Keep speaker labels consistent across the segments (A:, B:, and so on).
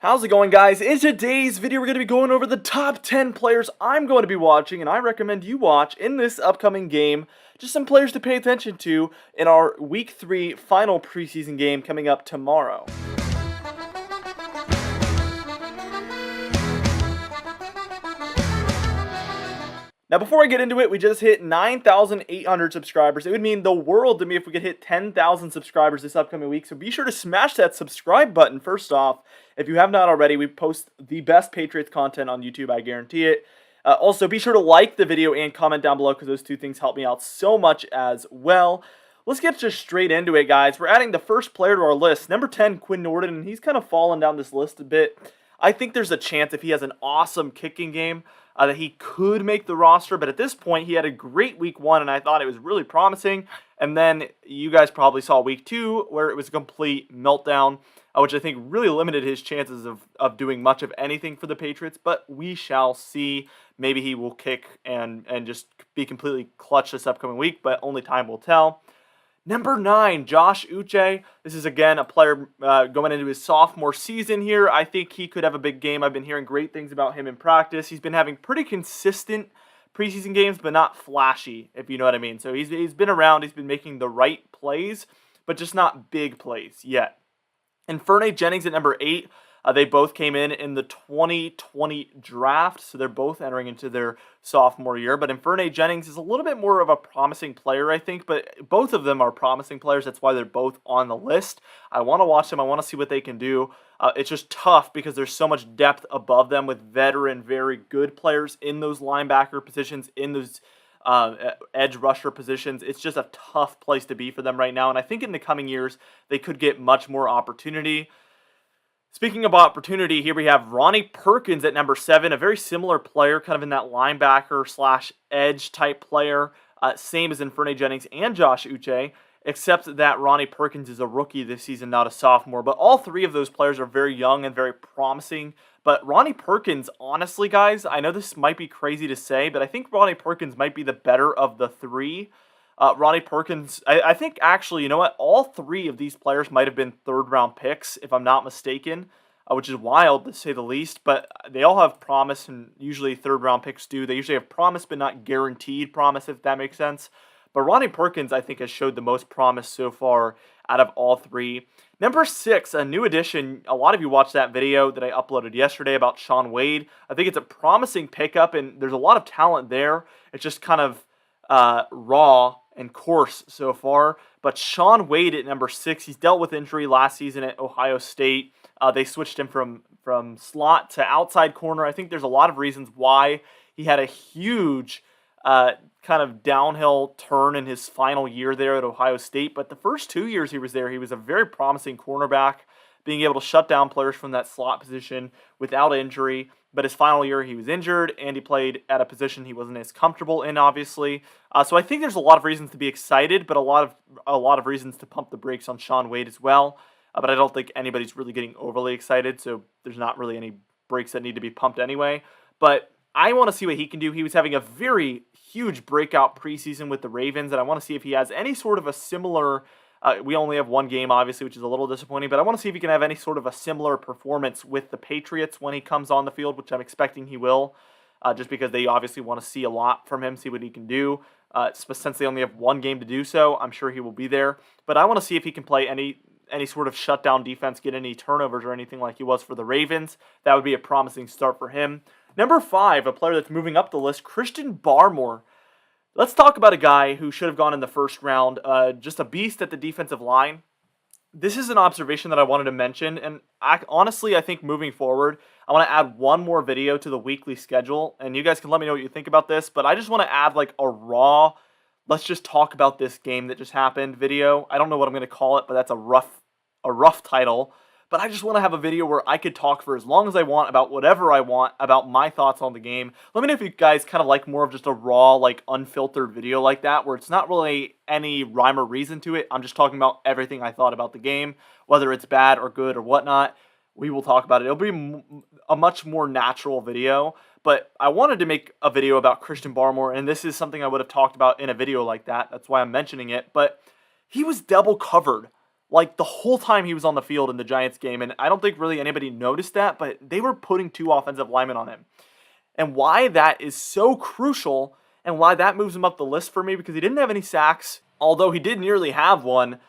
A: How's it going, guys? In today's video, we're going to be going over the top 10 players I'm going to be watching, and I recommend you watch in this upcoming game. Just some players to pay attention to in our Week 3 final preseason game coming up tomorrow. Now, before I get into it, we just hit 9,800 subscribers. It would mean the world to me if we could hit 10,000 subscribers this upcoming week. So be sure to smash that subscribe button first off. If you have not already, we post the best Patriots content on YouTube, I guarantee it. Also, be sure to like the video and comment down below because those two things help me out so much as well. Let's get just straight into it, guys. We're adding the first player to our list, number 10, Quinn Norden, and he's kind of fallen down this list a bit. I think there's a chance if he has an awesome kicking game that he could make the roster, but at this point, he had a great week 1, and I thought it was really promising. And then you guys probably saw week 2, where it was a complete meltdown, which I think really limited his chances of doing much of anything for the Patriots, but we shall see. Maybe he will kick and just be completely clutch this upcoming week, but only time will tell. Number 9, Josh Uche. This is, again, a player going into his sophomore season here. I think he could have a big game. I've been hearing great things about him in practice. He's been having pretty consistent preseason games, but not flashy, if you know what I mean. So he's been around. He's been making the right plays, but just not big plays yet. And Fernay Jennings at number 8. They both came in the 2020 draft, so they're both entering into their sophomore year. But Fernay Jennings is a little bit more of a promising player, I think, but both of them are promising players. That's why they're both on the list. I want to watch them. I want to see what they can do. It's just tough because there's so much depth above them with veteran, very good players in those linebacker positions, in those edge rusher positions. It's just a tough place to be for them right now, and I think in the coming years, they could get much more opportunity. Speaking of opportunity, here we have Ronnie Perkins at number 7, a very similar player, kind of in that linebacker slash edge type player, same as Fernay Jennings and Josh Uche, except that Ronnie Perkins is a rookie this season, not a sophomore. But all three of those players are very young and very promising. But Ronnie Perkins, honestly, guys, I know this might be crazy to say, but I think Ronnie Perkins might be the better of the three. Ronnie Perkins, I think actually, you know what? All three of these players might have been third-round picks, if I'm not mistaken, which is wild to say the least. But they all have promise, and usually third-round picks do. They usually have promise, but not guaranteed promise, if that makes sense. But Ronnie Perkins, I think, has showed the most promise so far out of all three. Number 6, a new addition. A lot of you watched that video that I uploaded yesterday about Shaun Wade. I think it's a promising pickup, and there's a lot of talent there. It's just kind of raw and coarse so far. But Shaun Wade at number 6, he's dealt with injury last season at Ohio State. They switched him from slot to outside corner. I think there's a lot of reasons why he had a huge kind of downhill turn in his final year there at Ohio State. But the first 2 years he was there, he was a very promising cornerback, being able to shut down players from that slot position without injury. But his final year, he was injured, and he played at a position he wasn't as comfortable in, obviously. So I think there's a lot of reasons to be excited, but a lot of reasons to pump the brakes on Shaun Wade as well. But I don't think anybody's really getting overly excited, so there's not really any brakes that need to be pumped anyway. But I want to see what he can do. He was having a very huge breakout preseason with the Ravens, and I want to see if he has any sort of a similar... we only have one game, obviously, which is a little disappointing, but I want to see if he can have any sort of a similar performance with the Patriots when he comes on the field, which I'm expecting he will, just because they obviously want to see a lot from him, see what he can do. Since they only have one game to do so, I'm sure he will be there. But I want to see if he can play any sort of shutdown defense, get any turnovers or anything like he was for the Ravens. That would be a promising start for him. Number 5, a player that's moving up the list, Christian Barmore. Let's talk about a guy who should have gone in the first round, just a beast at the defensive line. This is an observation that I wanted to mention, and honestly, I think moving forward, I want to add one more video to the weekly schedule, and you guys can let me know what you think about this, but I just want to add like a raw, let's just talk about this game that just happened video. I don't know what I'm going to call it, but that's a rough title. But I just want to have a video where I could talk for as long as I want about whatever I want about my thoughts on the game. Let me know if you guys kind of like more of just a raw, like unfiltered video like that, where it's not really any rhyme or reason to it. I'm just talking about everything I thought about the game, whether it's bad or good or whatnot. We will talk about it. It'll be a much more natural video. But I wanted to make a video about Christian Barmore, and this is something I would have talked about in a video like that. That's why I'm mentioning it. But he was double covered like the whole time he was on the field in the Giants game. And I don't think really anybody noticed that, but they were putting 2 offensive linemen on him. And why that is so crucial and why that moves him up the list for me, because he didn't have any sacks, although he did nearly have one.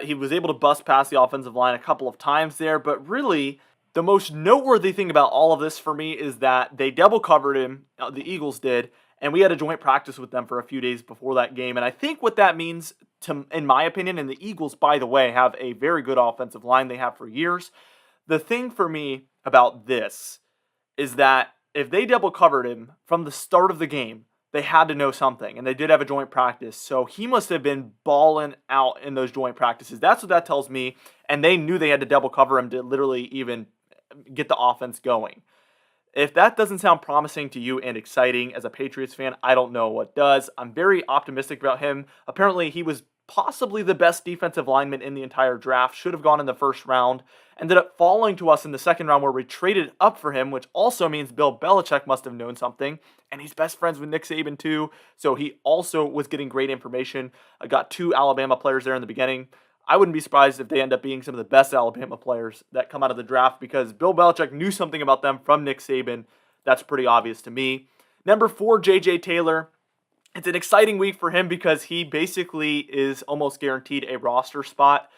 A: He was able to bust past the offensive line a couple of times there, but really, the most noteworthy thing about all of this for me is that they double covered him, the Eagles did, and we had a joint practice with them for a few days before that game. And I think what that means, in my opinion, and the Eagles, by the way, have a very good offensive line they have for years. The thing for me about this is that if they double covered him from the start of the game, they had to know something, and they did have a joint practice. So he must have been balling out in those joint practices. That's what that tells me, and they knew they had to double cover him to literally even get the offense going. If that doesn't sound promising to you and exciting as a Patriots fan, I don't know what does. I'm very optimistic about him. Apparently, he was possibly the best defensive lineman in the entire draft, should have gone in the first round, ended up falling to us in the second round where we traded up for him, which also means Bill Belichick must have known something, and he's best friends with Nick Saban too, so he also was getting great information. I got 2 Alabama players there in the beginning. I wouldn't be surprised if they end up being some of the best Alabama players that come out of the draft because Bill Belichick knew something about them from Nick Saban. That's pretty obvious to me. Number 4, J.J. Taylor. It's an exciting week for him because he basically is almost guaranteed a roster spot,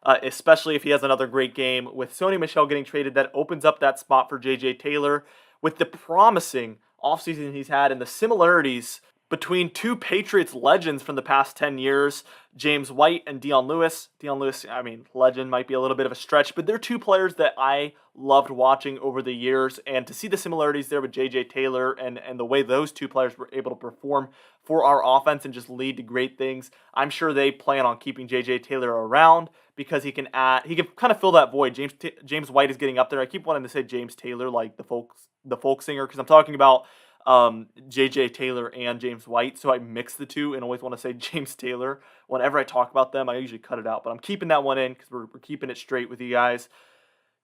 A: especially if he has another great game. With Sony Michel getting traded, that opens up that spot for J.J. Taylor. With the promising offseason he's had and the similarities between 2 Patriots legends from the past 10 years, James White and Dion Lewis. Dion Lewis, I mean, legend might be a little bit of a stretch, but they're 2 players that I loved watching over the years. And to see the similarities there with J.J. Taylor and the way those 2 players were able to perform for our offense and just lead to great things, I'm sure they plan on keeping J.J. Taylor around because he can kind of fill that void. James White is getting up there. I keep wanting to say James Taylor, like the folk singer, because I'm talking about J.J. Taylor and James White, so I mix the two and always want to say James Taylor. Whenever I talk about them, I usually cut it out, but I'm keeping that one in because we're keeping it straight with you guys.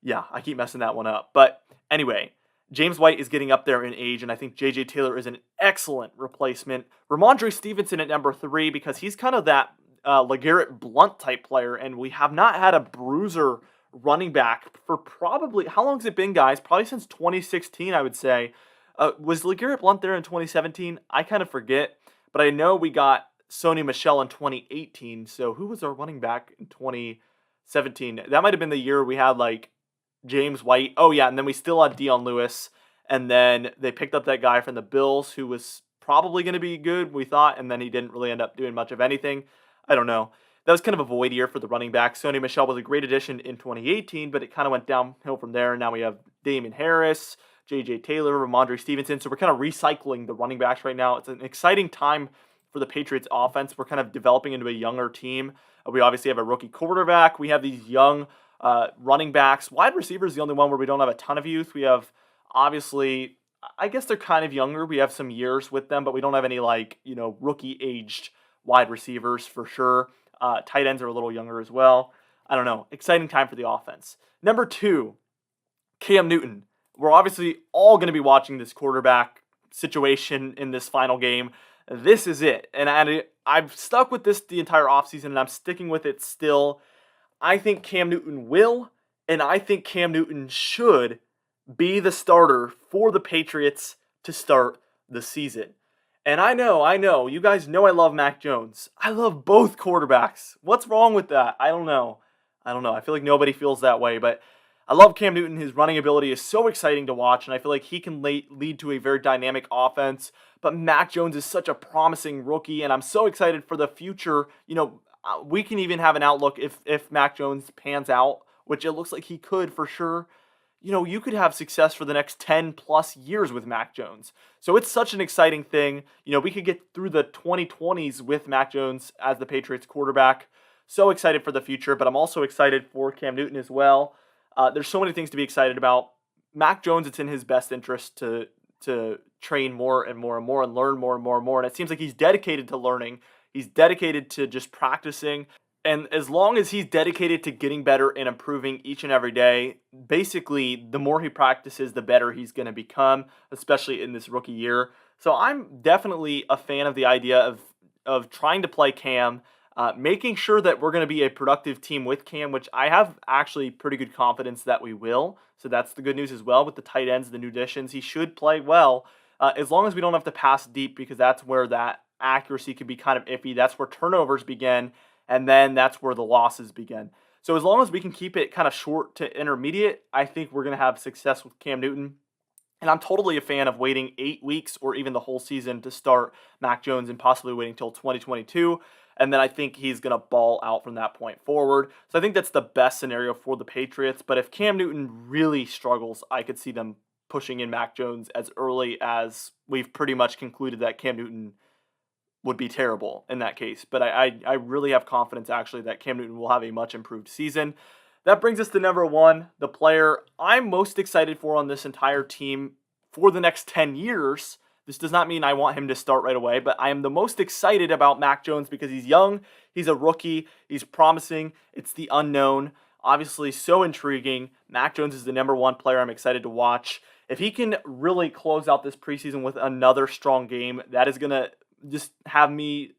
A: Yeah, I keep messing that one up. But anyway, James White is getting up there in age, and I think J.J. Taylor is an excellent replacement. Ramondre Stevenson at number 3 because he's kind of that LeGarrette Blount type player, and we have not had a bruiser running back for probably, how long has it been, guys? Probably since 2016, I would say. Was LeGarrette Blount there in 2017? I kind of forget, but I know we got Sony Michel in 2018. So who was our running back in 2017? That might have been the year we had like James White. Oh yeah, and then we still had Dion Lewis, and then they picked up that guy from the Bills who was probably going to be good, we thought, and then he didn't really end up doing much of anything. I don't know. That was kind of a void year for the running back. Sony Michel was a great addition in 2018, but it kind of went downhill from there. Now we have Damian Harris, J.J. Taylor, Ramondre Stevenson. So we're kind of recycling the running backs right now. It's an exciting time for the Patriots offense. We're kind of developing into a younger team. We obviously have a rookie quarterback. We have these young running backs. Wide receiver is the only one where we don't have a ton of youth. We have, obviously, I guess they're kind of younger. We have some years with them, but we don't have any rookie-aged wide receivers for sure. Tight ends are a little younger as well. I don't know. Exciting time for the offense. Number 2, Cam Newton. We're obviously all going to be watching this quarterback situation in this final game. This is it. And I've stuck with this the entire offseason, and I'm sticking with it still. I think Cam Newton will, and I think Cam Newton should be the starter for the Patriots to start the season. And I know, you guys know I love Mac Jones. I love both quarterbacks. What's wrong with that? I don't know. I feel like nobody feels that way, but I love Cam Newton. His running ability is so exciting to watch, and I feel like he can lead to a very dynamic offense. But Mac Jones is such a promising rookie, and I'm so excited for the future. We can even have an outlook if Mac Jones pans out, which it looks like he could for sure. You could have success for the next 10 plus years with Mac Jones. So it's such an exciting thing. We could get through the 2020s with Mac Jones as the Patriots quarterback. So excited for the future, but I'm also excited for Cam Newton as well. There's so many things to be excited about. Mac Jones, it's in his best interest to train more and more and more and learn more and more and more. And it seems like he's dedicated to learning. He's dedicated to just practicing. And as long as he's dedicated to getting better and improving each and every day, basically, the more he practices, the better he's going to become, especially in this rookie year. So I'm definitely a fan of the idea of trying to play Cam. making sure that we're going to be a productive team with Cam, which I have actually pretty good confidence that we will. So that's the good news as well with the tight ends, the new additions. He should play well as long as we don't have to pass deep, because that's where that accuracy could be kind of iffy. That's where turnovers begin, and then that's where the losses begin. So as long as we can keep it kind of short to intermediate, I think we're going to have success with Cam Newton. And I'm totally a fan of waiting 8 weeks or even the whole season to start Mac Jones and possibly waiting until 2022. And then I think he's going to ball out from that point forward. So I think that's the best scenario for the Patriots. But if Cam Newton really struggles, I could see them pushing in Mac Jones as early as we've pretty much concluded that Cam Newton would be terrible in that case. But I really have confidence actually that Cam Newton will have a much improved season. That brings us to number one, the player I'm most excited for on this entire team for the next 10 years. This does not mean I want him to start right away, but I am the most excited about Mac Jones because he's young, he's a rookie, he's promising, it's the unknown. Obviously, so intriguing. Mac Jones is the number one player I'm excited to watch. If he can really close out this preseason with another strong game, that is going to just have me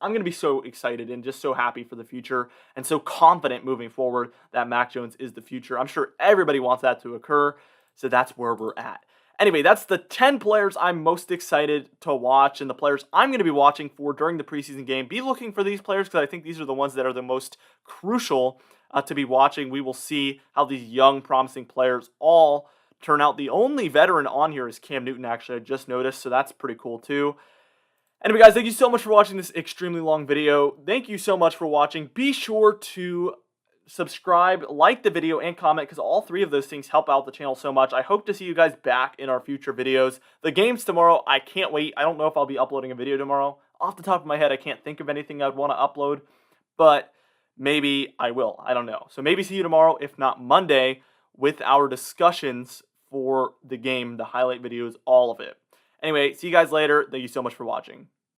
A: I'm going to be so excited and just so happy for the future and so confident moving forward that Mac Jones is the future. I'm sure everybody wants that to occur, so that's where we're at. Anyway, that's the 10 players I'm most excited to watch and the players I'm going to be watching for during the preseason game. Be looking for these players because I think these are the ones that are the most crucial to be watching. We will see how these young, promising players all turn out. The only veteran on here is Cam Newton, actually, I just noticed, so that's pretty cool too. Anyway, guys, thank you so much for watching this extremely long video. Thank you so much for watching. Be sure to subscribe, like the video, and comment because all three of those things help out the channel so much. I hope to see you guys back in our future videos. The game's tomorrow. I can't wait. I don't know if I'll be uploading a video tomorrow. Off the top of my head, I can't think of anything I'd want to upload, but maybe I will. I don't know. So maybe see you tomorrow, if not Monday, with our discussions for the game, the highlight videos, all of it. Anyway, see you guys later. Thank you so much for watching.